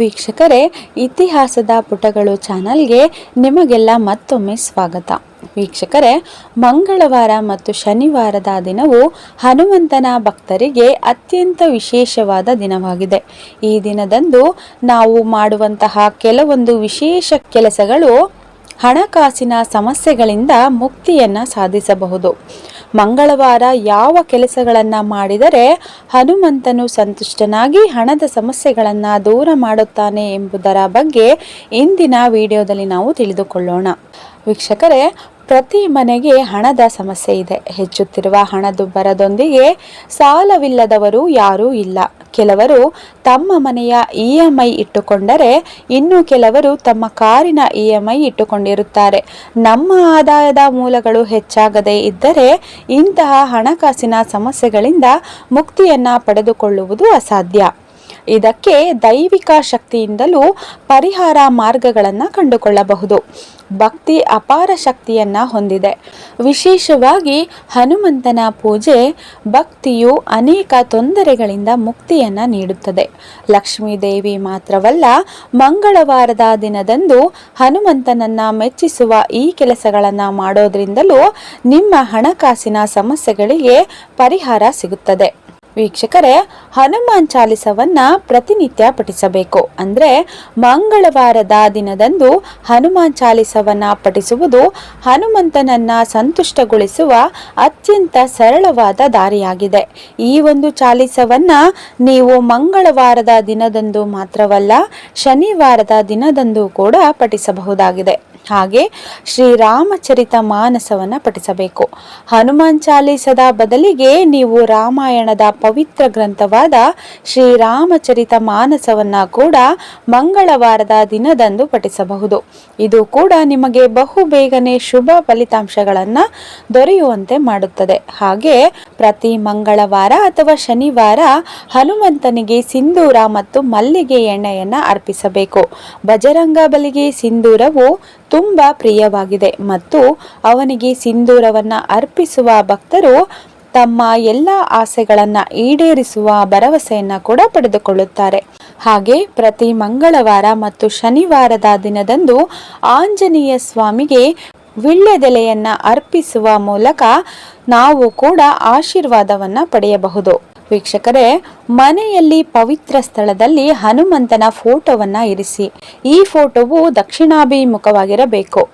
ವೀಕ್ಷಕರೇ, ಇತಿಹಾಸದ ಪುಟಗಳು ಚಾನಲ್ಗೆ ನಿಮಗೆಲ್ಲ ಮತ್ತೊಮ್ಮೆ ಸ್ವಾಗತ. ವೀಕ್ಷಕರೇ, ಮಂಗಳವಾರ ಮತ್ತು ಶನಿವಾರದ ದಿನವು ಹನುಮಂತನ ಭಕ್ತರಿಗೆ ಅತ್ಯಂತ ವಿಶೇಷವಾದ ದಿನವಾಗಿದೆ. ಈ ದಿನದಂದು ನಾವು ಮಾಡುವಂತಹ ಕೆಲವೊಂದು ವಿಶೇಷ ಕೆಲಸಗಳು ಹಣಕಾಸಿನ ಸಮಸ್ಯೆಗಳಿಂದ ಮುಕ್ತಿಯನ್ನು ಸಾಧಿಸಬಹುದು. ಮಂಗಳವಾರ ಯಾವ ಕೆಲಸಗಳನ್ನು ಮಾಡಿದರೆ ಹನುಮಂತನು ಸಂತುಷ್ಟನಾಗಿ ಹಣದ ಸಮಸ್ಯೆಗಳನ್ನು ದೂರ ಮಾಡುತ್ತಾನೆ ಎಂಬುದರ ಬಗ್ಗೆ ಇಂದಿನ ವಿಡಿಯೋದಲ್ಲಿ ನಾವು ತಿಳಿದುಕೊಳ್ಳೋಣ. ವೀಕ್ಷಕರೇ, ಪ್ರತಿ ಮನೆಗೆ ಹಣದ ಸಮಸ್ಯೆ ಇದೆ. ಹೆಚ್ಚುತ್ತಿರುವ ಹಣದುಬ್ಬರದೊಂದಿಗೆ ಸಾಲವಿಲ್ಲದವರು ಯಾರೂ ಇಲ್ಲ. ಕೆಲವರು ತಮ್ಮ ಮನೆಯ EMI ಇಟ್ಟುಕೊಂಡರೆ, ಇನ್ನು ಕೆಲವರು ತಮ್ಮ ಕಾರಿನ EMI ಇಟ್ಟುಕೊಂಡಿರುತ್ತಾರೆ. ನಮ್ಮ ಆದಾಯದ ಮೂಲಗಳು ಹೆಚ್ಚಾಗದೇ ಇದ್ದರೆ ಇಂತಹ ಹಣಕಾಸಿನ ಸಮಸ್ಯೆಗಳಿಂದ ಮುಕ್ತಿಯನ್ನು ಪಡೆದುಕೊಳ್ಳುವುದು ಅಸಾಧ್ಯ. ಇದಕ್ಕೆ ದೈವಿಕ ಶಕ್ತಿಯಿಂದಲೂ ಪರಿಹಾರ ಮಾರ್ಗಗಳನ್ನು ಕಂಡುಕೊಳ್ಳಬಹುದು. ಭಕ್ತಿ ಅಪಾರ ಶಕ್ತಿಯನ್ನು ಹೊಂದಿದೆ. ವಿಶೇಷವಾಗಿ ಹನುಮಂತನ ಪೂಜೆ ಭಕ್ತಿಯು ಅನೇಕ ತೊಂದರೆಗಳಿಂದ ಮುಕ್ತಿಯನ್ನು ನೀಡುತ್ತದೆ. ಲಕ್ಷ್ಮೀ ದೇವಿ ಮಾತ್ರವಲ್ಲ, ಮಂಗಳವಾರದ ದಿನದಂದು ಹನುಮಂತನನ್ನ ಮೆಚ್ಚಿಸುವ ಈ ಕೆಲಸಗಳನ್ನು ಮಾಡೋದ್ರಿಂದಲೂ ನಿಮ್ಮ ಹಣಕಾಸಿನ ಸಮಸ್ಯೆಗಳಿಗೆ ಪರಿಹಾರ ಸಿಗುತ್ತದೆ. ವೀಕ್ಷಕರೇ, ಹನುಮಾನ್ ಚಾಲಿಸವನ್ನ ಪ್ರತಿನಿತ್ಯ ಪಠಿಸಬೇಕು. ಅಂದರೆ ಮಂಗಳವಾರದ ದಿನದಂದು ಹನುಮಾನ್ ಚಾಲಿಸವನ್ನ ಪಠಿಸುವುದು ಹನುಮಂತನನ್ನ ಸಂತುಷ್ಟಗೊಳಿಸುವ ಅತ್ಯಂತ ಸರಳವಾದ ದಾರಿಯಾಗಿದೆ. ಈ ಒಂದು ಚಾಲಿಸವನ್ನ ನೀವು ಮಂಗಳವಾರದ ದಿನದಂದು ಮಾತ್ರವಲ್ಲ, ಶನಿವಾರದ ದಿನದಂದು ಕೂಡ ಪಠಿಸಬಹುದಾಗಿದೆ. ಹಾಗೆ ಶ್ರೀರಾಮಚರಿತ ಮಾನಸವನ್ನು ಪಠಿಸಬೇಕು. ಹನುಮಾನ್ ಚಾಲೀಸದ ಬದಲಿಗೆ ನೀವು ರಾಮಾಯಣದ ಪವಿತ್ರ ಗ್ರಂಥವಾದ ಶ್ರೀರಾಮಚರಿತ ಮಾನಸವನ್ನು ಕೂಡ ಮಂಗಳವಾರದ ದಿನದಂದು ಪಠಿಸಬಹುದು. ಇದು ಕೂಡ ನಿಮಗೆ ಬಹುಬೇಗನೆ ಶುಭ ಫಲಿತಾಂಶಗಳನ್ನು ದೊರೆಯುವಂತೆ ಮಾಡುತ್ತದೆ. ಹಾಗೆ ಪ್ರತಿ ಮಂಗಳವಾರ ಅಥವಾ ಶನಿವಾರ ಹನುಮಂತನಿಗೆ ಸಿಂಧೂರ ಮತ್ತು ಮಲ್ಲಿಗೆ ಎಣ್ಣೆಯನ್ನು ಅರ್ಪಿಸಬೇಕು. ಬಜರಂಗ ಬಲಿಗೆ ಸಿಂಧೂರವು ತುಂಬ ಪ್ರಿಯವಾಗಿದೆ ಮತ್ತು ಅವನಿಗೆ ಸಿಂಧೂರವನ್ನು ಅರ್ಪಿಸುವ ಭಕ್ತರು ತಮ್ಮ ಎಲ್ಲ ಆಸೆಗಳನ್ನು ಈಡೇರಿಸುವ ಭರವಸೆಯನ್ನು ಕೂಡ ಪಡೆದುಕೊಳ್ಳುತ್ತಾರೆ. ಹಾಗೆ ಪ್ರತಿ ಮಂಗಳವಾರ ಮತ್ತು ಶನಿವಾರದ ದಿನದಂದು ಆಂಜನೇಯ ಸ್ವಾಮಿಗೆ ವೀಳ್ಯದೆಲೆಯನ್ನು ಅರ್ಪಿಸುವ ಮೂಲಕ ನಾವು ಕೂಡ ಆಶೀರ್ವಾದವನ್ನು ಪಡೆಯಬಹುದು. ವೀಕ್ಷಕರೇ, ಮನೆಯಲ್ಲಿ ಪವಿತ್ರ ಸ್ಥಳದಲ್ಲಿ ಹನುಮಂತನ ಫೋಟೋವನ್ನು ಇರಿಸಿ. ಈ ಫೋಟೋವು ದಕ್ಷಿಣಾಭಿಮುಖವಾಗಿರಬೇಕು.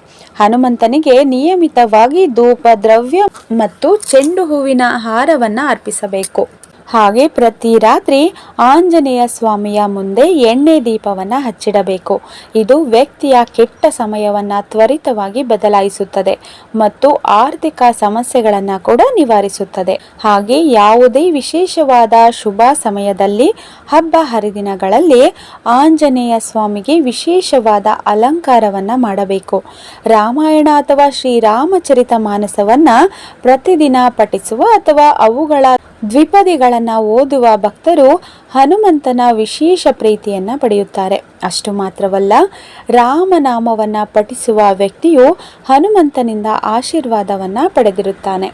ಹನುಮಂತನಿಗೆ ನಿಯಮಿತವಾಗಿ ಧೂಪ ದ್ರವ್ಯ ಮತ್ತು ಚೆಂಡು ಹೂವಿನ ಹಾರವನ್ನು ಅರ್ಪಿಸಬೇಕು. ಹಾಗೆ ಪ್ರತಿ ರಾತ್ರಿ ಆಂಜನೇಯ ಸ್ವಾಮಿಯ ಮುಂದೆ ಎಣ್ಣೆ ದೀಪವನ್ನು ಹಚ್ಚಿಡಬೇಕು. ಇದು ವ್ಯಕ್ತಿಯ ಕೆಟ್ಟ ಸಮಯವನ್ನು ತ್ವರಿತವಾಗಿ ಬದಲಾಯಿಸುತ್ತದೆ ಮತ್ತು ಆರ್ಥಿಕ ಸಮಸ್ಯೆಗಳನ್ನು ಕೂಡ ನಿವಾರಿಸುತ್ತದೆ. ಹಾಗೆ ಯಾವುದೇ ವಿಶೇಷವಾದ ಶುಭ ಸಮಯದಲ್ಲಿ, ಹಬ್ಬ ಹರಿದಿನಗಳಲ್ಲಿ ಆಂಜನೇಯ ಸ್ವಾಮಿಗೆ ವಿಶೇಷವಾದ ಅಲಂಕಾರವನ್ನು ಮಾಡಬೇಕು. ರಾಮಾಯಣ ಅಥವಾ ಶ್ರೀರಾಮಚರಿತ ಮಾನಸವನ್ನು ಪ್ರತಿದಿನ ಪಠಿಸುವ ಅಥವಾ ಅವುಗಳ ದ್ವಿಪದಿಗಳನ್ನು ಓದುವ ಭಕ್ತರು ಹನುಮಂತನ ವಿಶೇಷ ಪ್ರೀತಿಯನ್ನು ಪಡೆಯುತ್ತಾರೆ. ಅಷ್ಟು ಮಾತ್ರವಲ್ಲ, ರಾಮನಾಮವನ್ನು ಪಠಿಸುವ ವ್ಯಕ್ತಿಯು ಹನುಮಂತನಿಂದ ಆಶೀರ್ವಾದವನ್ನು ಪಡೆದಿರುತ್ತಾನೆ.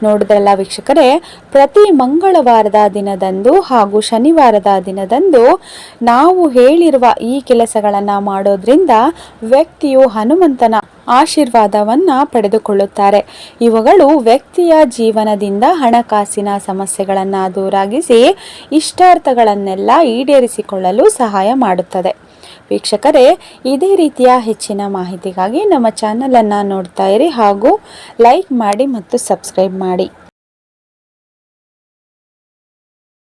ನೋಡಿದ್ರಲ್ಲ ವೀಕ್ಷಕರೇ, ಪ್ರತಿ ಮಂಗಳವಾರದ ದಿನದಂದು ಹಾಗೂ ಶನಿವಾರದ ದಿನದಂದು ನಾವು ಹೇಳಿರುವ ಈ ಕೆಲಸಗಳನ್ನು ಮಾಡೋದ್ರಿಂದ ವ್ಯಕ್ತಿಯು ಹನುಮಂತನ ಆಶೀರ್ವಾದವನ್ನು ಪಡೆದುಕೊಳ್ಳುತ್ತಾರೆ. ಇವುಗಳು ವ್ಯಕ್ತಿಯ ಜೀವನದಿಂದ ಹಣಕಾಸಿನ ಸಮಸ್ಯೆಗಳನ್ನು ದೂರಾಗಿಸಿ ಇಷ್ಟಾರ್ಥಗಳನ್ನೆಲ್ಲ ಈಡೇರಿಸಿಕೊಳ್ಳಲು ಸಹಾಯ ಮಾಡುತ್ತದೆ. ವೀಕ್ಷಕರೇ, ಇದೇ ರೀತಿಯ ಹೆಚ್ಚಿನ ಮಾಹಿತಿಗಾಗಿ ನಮ್ಮ ಚಾನಲನ್ನು ನೋಡ್ತಾ ಇರಿ ಹಾಗೂ ಲೈಕ್ ಮಾಡಿ ಮತ್ತು ಸಬ್ಸ್ಕ್ರೈಬ್ ಮಾಡಿ.